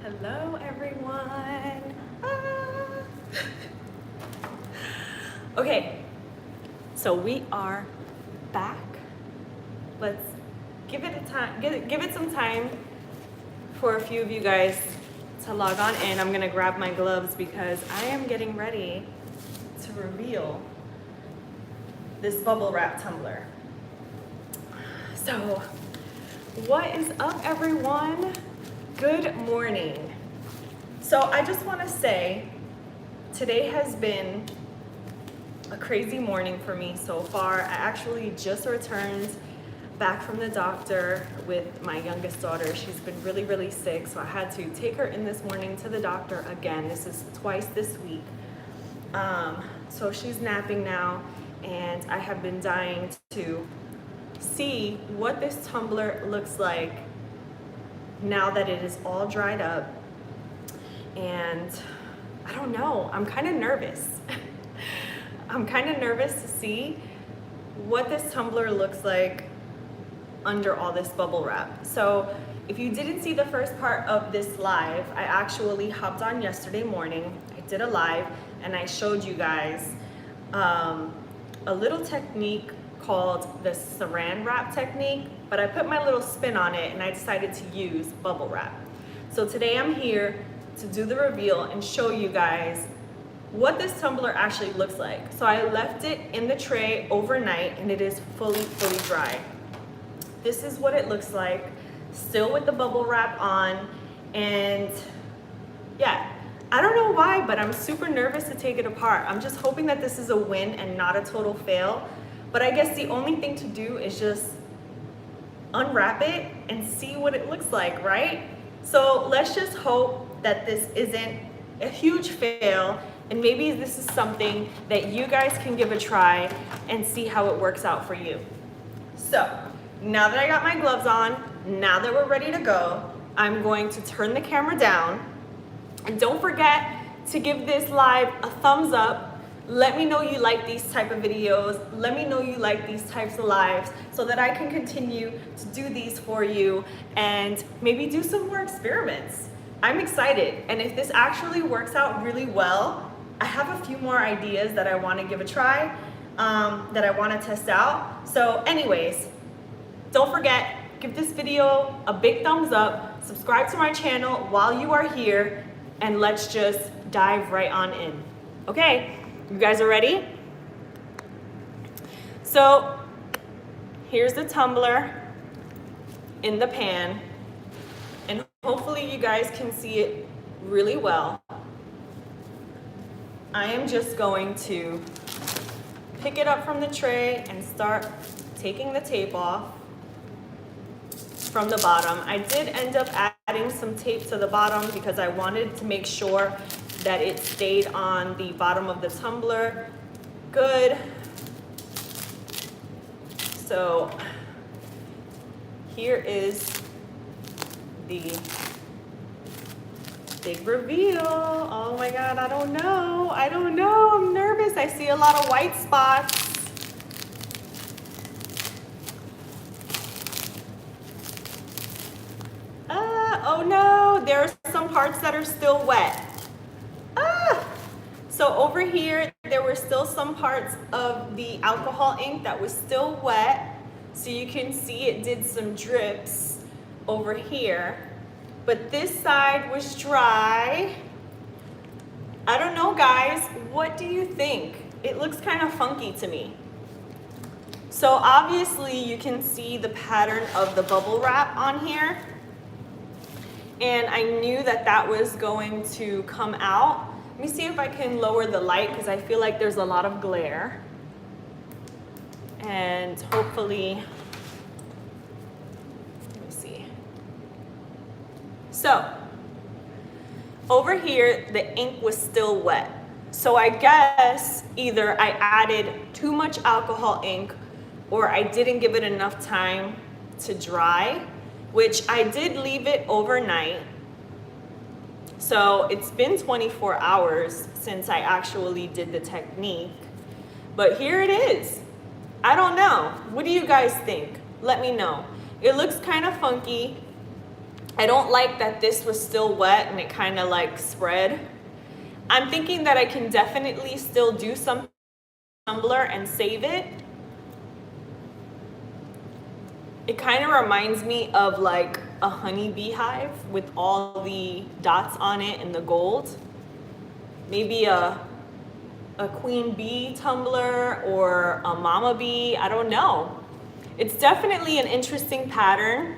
Hello, everyone. Okay, so we are back. Let's give it a time. Give it some time for a few of you guys to log on in. I'm gonna grab my gloves because I am getting ready to reveal this bubble wrap tumbler. So, what is up, everyone? Good morning. So I just want to say today has been a crazy morning for me so far. I actually just returned back from the doctor with my youngest daughter. She's been really sick, so I had to take her in this morning to the doctor again. This is twice this week. So she's napping now, and I have been dying to see what this tumbler looks like now that it is all dried up. And I don't know, I'm kind of nervous. I'm kind of nervous to see what this tumbler looks like under all this bubble wrap. So if you didn't see the first part of this live, I actually hopped on yesterday morning. I did a live and I showed you guys a little technique called the Saran wrap technique, but I put my little spin on it and I decided to use bubble wrap. So today I'm here to do the reveal and show you guys what this tumbler actually looks like. So I left it in the tray overnight and it is fully dry. This is what it looks like, still with the bubble wrap on. And yeah, I don't know why, but I'm super nervous to take it apart. I'm just hoping that this is a win and not a total fail. But I guess the only thing to do is just unwrap it and see what it looks like, right? So let's just hope that this isn't a huge fail, and maybe this is something that you guys can give a try and see how it works out for you. So now that I got my gloves on, now that we're ready to go, I'm going to turn the camera down. And don't forget to give this live a thumbs up. Let me know you like these type of videos. Let me know you like these types of lives so that I can continue to do these for you and maybe do some more experiments. I'm excited. And if this actually works out really well, I have a few more ideas that I want to give a try, that I want to test out. So anyways, don't forget, give this video a big thumbs up, subscribe to my channel while you are here, and let's just dive right on in. Okay? You guys are ready? So here's the tumbler in the pan, and hopefully you guys can see it really well. I am just going to pick it up from the tray and start taking the tape off from the bottom. I did end up adding some tape to the bottom because I wanted to make sure that it stayed on the bottom of the tumbler good. So here is the big reveal. Oh my God, I don't know, I'm nervous. I see a lot of white spots. Oh no, there are some parts that are still wet. So over here, there were still some parts of the alcohol ink that was still wet. So you can see it did some drips over here. But this side was dry. I don't know, guys. What do you think? It looks kind of funky to me. So obviously you can see the pattern of the bubble wrap on here. And I knew that that was going to come out. Let me see if I can lower the light because I feel like there's a lot of glare. And hopefully, let me see. So, over here, the ink was still wet. So I guess either I added too much alcohol ink or I didn't give it enough time to dry, which I did leave it overnight. So it's been 24 hours since I actually did the technique, but here it is. I don't know. What do you guys think? Let me know. It looks kind of funky. I don't like that this was still wet and it kind of like spread. I'm thinking that I can definitely still do some tumbler and save it. It kind of reminds me of like a honey beehive with all the dots on it and the gold. Maybe a queen bee tumbler or a mama bee, I don't know. It's definitely an interesting pattern.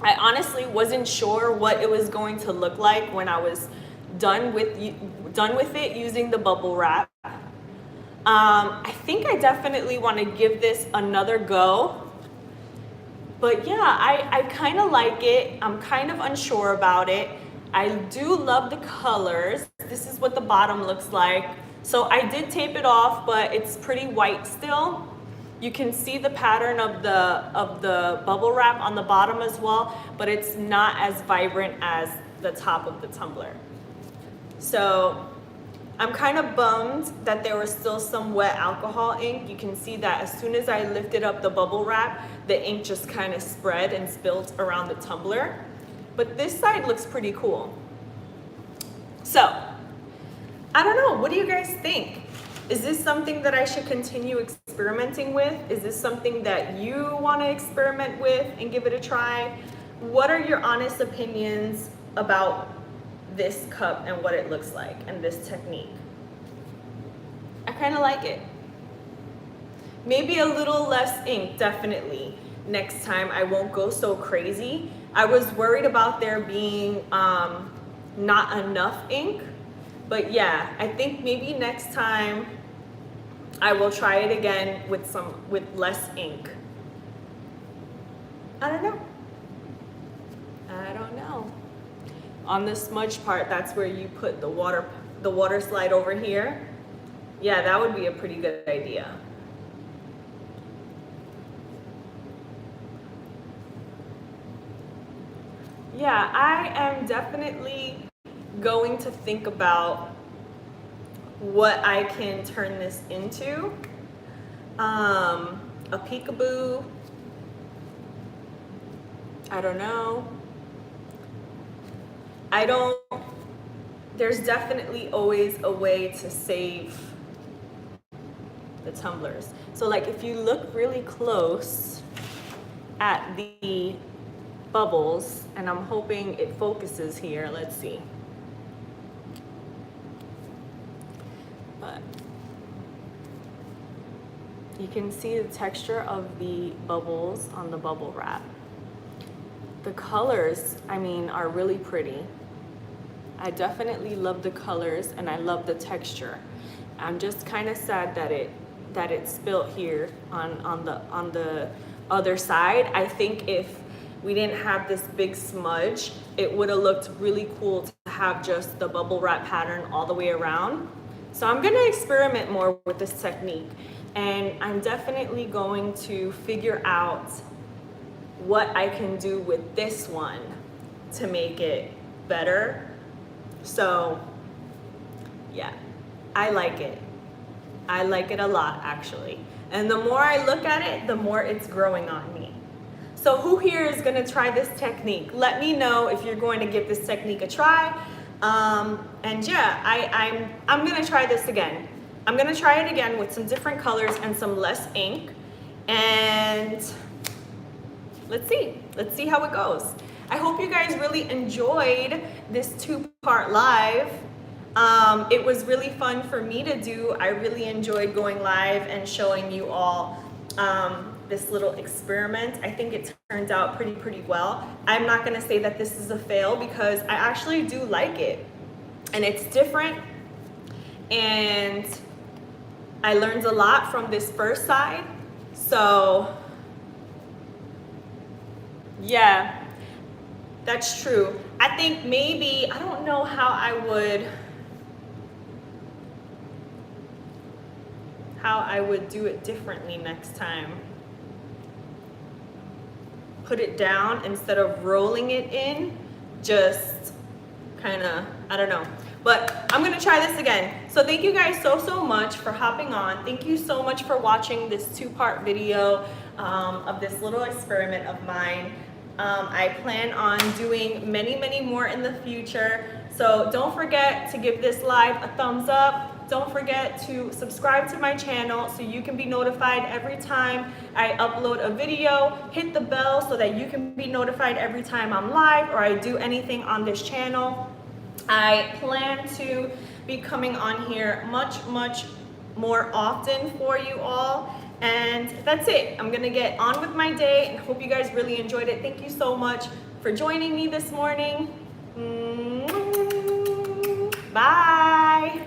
I honestly wasn't sure what it was going to look like when I was done with it using the bubble wrap. I think I definitely want to give this another go. But yeah, I kind of like it. I'm kind of unsure about it. I do love the colors. This is what the bottom looks like. So I did tape it off, but it's pretty white still. You can see the pattern of the bubble wrap on the bottom as well, but it's not as vibrant as the top of the tumbler. So I'm kind of bummed that there was still some wet alcohol ink. You can see that as soon as I lifted up the bubble wrap, the ink just kind of spread and spilled around the tumbler. But this side looks pretty cool. So, I don't know, what do you guys think? Is this something that I should continue experimenting with? Is this something that you want to experiment with and give it a try? What are your honest opinions about this cup and what it looks like and this technique? I kind of like it. Maybe a little less ink, definitely. Next time I won't go so crazy. I was worried about there being not enough ink, but yeah, I think maybe next time I will try it again with less ink. I don't know. On the smudge part, that's where you put the water slide over here. Yeah, that would be a pretty good idea. Yeah, I am definitely going to think about what I can turn this into. A peekaboo. I don't know. There's definitely always a way to save the tumblers. So like if you look really close at the bubbles, and I'm hoping it focuses here, let's see. But you can see the texture of the bubbles on the bubble wrap. The colors, I mean, are really pretty. I definitely love the colors and I love the texture. I'm just kind of sad that it spilled here on the other side. I think if we didn't have this big smudge, it would have looked really cool to have just the bubble wrap pattern all the way around. So I'm gonna experiment more with this technique, and I'm definitely going to figure out what I can do with this one to make it better. So yeah, I like it. I like it a lot, actually. And the more I look at it, the more it's growing on me. So who here is gonna try this technique? Let me know if you're going to give this technique a try. And yeah, I'm gonna try this again. I'm gonna try it again with some different colors and some less ink. And let's see how it goes. I hope you guys really enjoyed this 2-part live. It was really fun for me to do. I really enjoyed going live and showing you all this little experiment. I think it turned out pretty well. I'm not gonna say that this is a fail because I actually do like it. And it's different. And I learned a lot from this first side. So yeah, that's true. I think maybe, I don't know how I would do it differently next time. Put it down instead of rolling it in, just kind of, I don't know. But I'm gonna try this again. So thank you guys so much for hopping on. Thank you so much for watching this 2-part video of this little experiment of mine. I plan on doing many, many more in the future. So don't forget to give this live a thumbs up. Don't forget to subscribe to my channel so you can be notified every time I upload a video. Hit the bell so that you can be notified every time I'm live or I do anything on this channel. I plan to be coming on here much, much more often for you all. And that's it. I'm gonna get on with my day and hope you guys really enjoyed it. Thank you so much for joining me this morning. Bye.